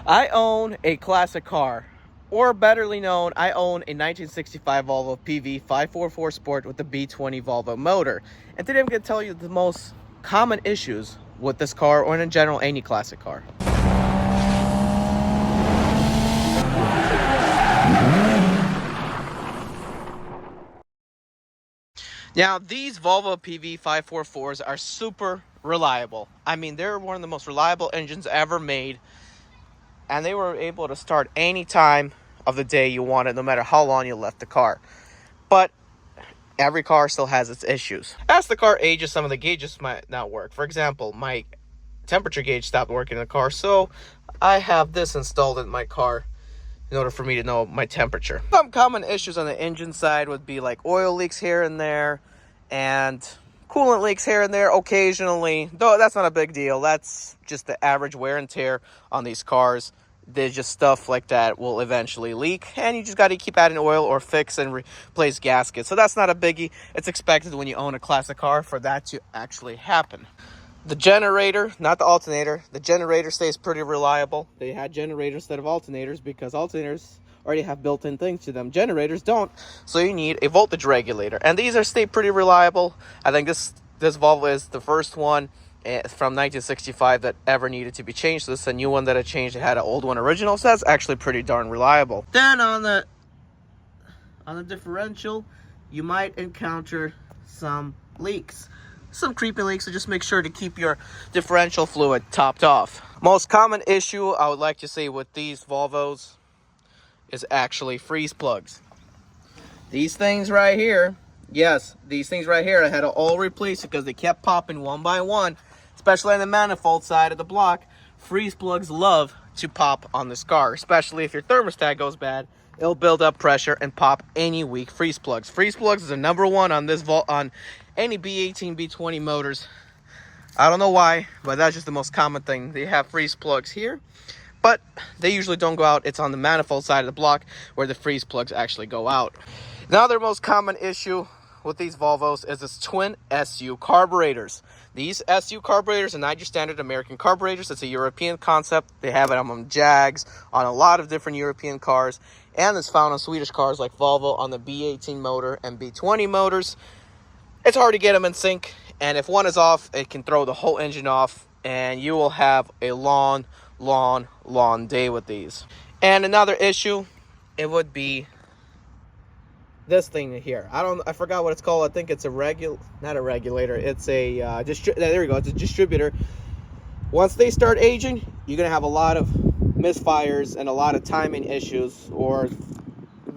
I own a classic car, or betterly known, I own a 1965 Volvo PV544 Sport with the B20 Volvo motor. And today I'm going to tell you the most common issues with this car, or in general, any classic car. Now, these Volvo PV544s are super reliable. I mean, they're one of the most reliable engines ever made. And they were able to start any time of the day you wanted, no matter how long you left the car. But every car still has its issues. As the car ages, some of the gauges might not work. For example, my temperature gauge stopped working in the car, so I have this installed in my car in order for me to know my temperature. Some common issues on the engine side would be like oil leaks here and there, and coolant leaks here and there occasionally, though that's not a big deal. That's just the average wear and tear on these cars. There's just stuff like that will eventually leak, and you just got to keep adding oil or fix and replace gaskets. So that's not a biggie. It's expected when you own a classic car for that to actually happen. The generator, not the alternator, the generator stays pretty reliable. They had generators instead of alternators because alternators already have built-in things to them. Generators don't, so you need a voltage regulator, and these stay pretty reliable. I think this Volvo is the first one from 1965 that ever needed to be changed. So this is a new one that I changed. It had an old one original, so that's actually pretty darn reliable. Then on the differential, you might encounter some leaks, some creepy leaks, so just make sure to keep your differential fluid topped off. Most common issue I would like to say with these Volvos is actually freeze plugs. These things right here, yes, these things right here, I had to all replace it because they kept popping one by one, especially on the manifold side of the block. Freeze plugs love to pop on this car, especially if your thermostat goes bad. It'll build up pressure and pop any weak freeze plugs. Freeze plugs is the #1 on this on any B18, B20 motors. I don't know why, but that's just the most common thing. They have freeze plugs here, but they usually don't go out. It's on the manifold side of the block where the freeze plugs actually go out. Another most common issue with these Volvos is this twin SU carburetors. These SU carburetors are not your standard American carburetors. It's a European concept. They have it on Jags, on a lot of different European cars, and it's found on Swedish cars like Volvo on the B18 motor and B20 motors. It's hard to get them in sync, and if one is off, it can throw the whole engine off, and you will have a long day with these. And another issue, it would be this thing here. I forgot what it's called. I think it's not a regulator. It's a there we go. It's a distributor. Once they start aging, you're gonna have a lot of misfires and a lot of timing issues, or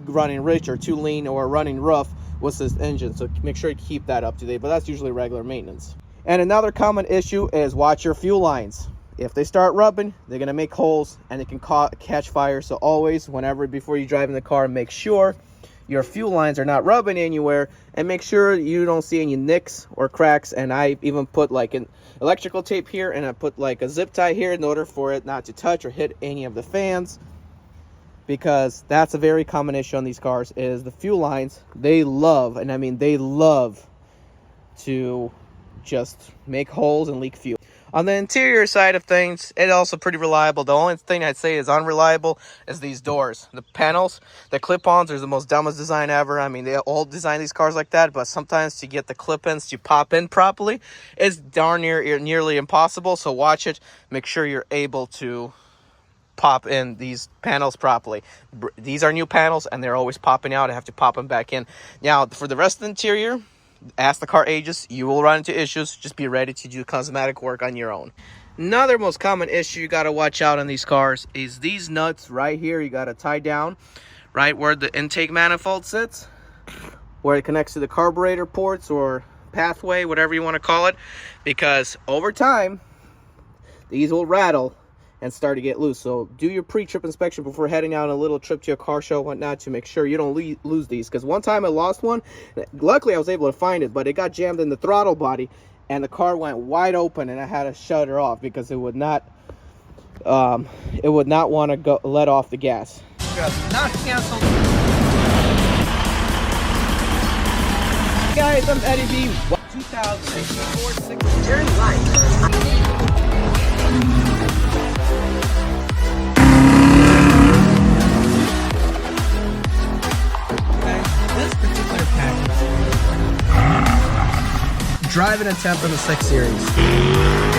running rich or too lean or running rough with this engine. So make sure you keep that up to date. But that's usually regular maintenance. And another common issue is watch your fuel lines. If they start rubbing, they're gonna make holes and it can catch fire. So always, before you drive in the car, make sure your fuel lines are not rubbing anywhere, and make sure you don't see any nicks or cracks. And I even put like an electrical tape here, and I put like a zip tie here in order for it not to touch or hit any of the fans, because that's a very common issue on these cars is the fuel lines. They love, and I mean they love, to just make holes and leak fuel. On the interior side of things, it's also pretty reliable. The only thing I'd say is unreliable is these doors. The panels, the clip-ons are the most dumbest design ever. I mean, they all design these cars like that, but sometimes to get the clip-ins to pop in properly is darn nearly impossible. So watch it. Make sure you're able to pop in these panels properly. These are new panels, and they're always popping out. I have to pop them back in. Now, for the rest of the interior, as the car ages, you will run into issues. Just be ready to do cosmetic work on your own. Another most common issue you got to watch out on these cars is these nuts right here. You got to tie down right where the intake manifold sits, where it connects to the carburetor ports or pathway, whatever you want to call it, because over time these will rattle and start to get loose. So do your pre-trip inspection before heading out on a little trip to a car show and whatnot to make sure you don't lose these. Because one time I lost one. Luckily I was able to find it, but it got jammed in the throttle body and the car went wide open, and I had to shut it off because it would not want to go let off the gas. Not canceled. Guys, I'm Eddie B. 2004 turn right. driving attempt on the 6 Series.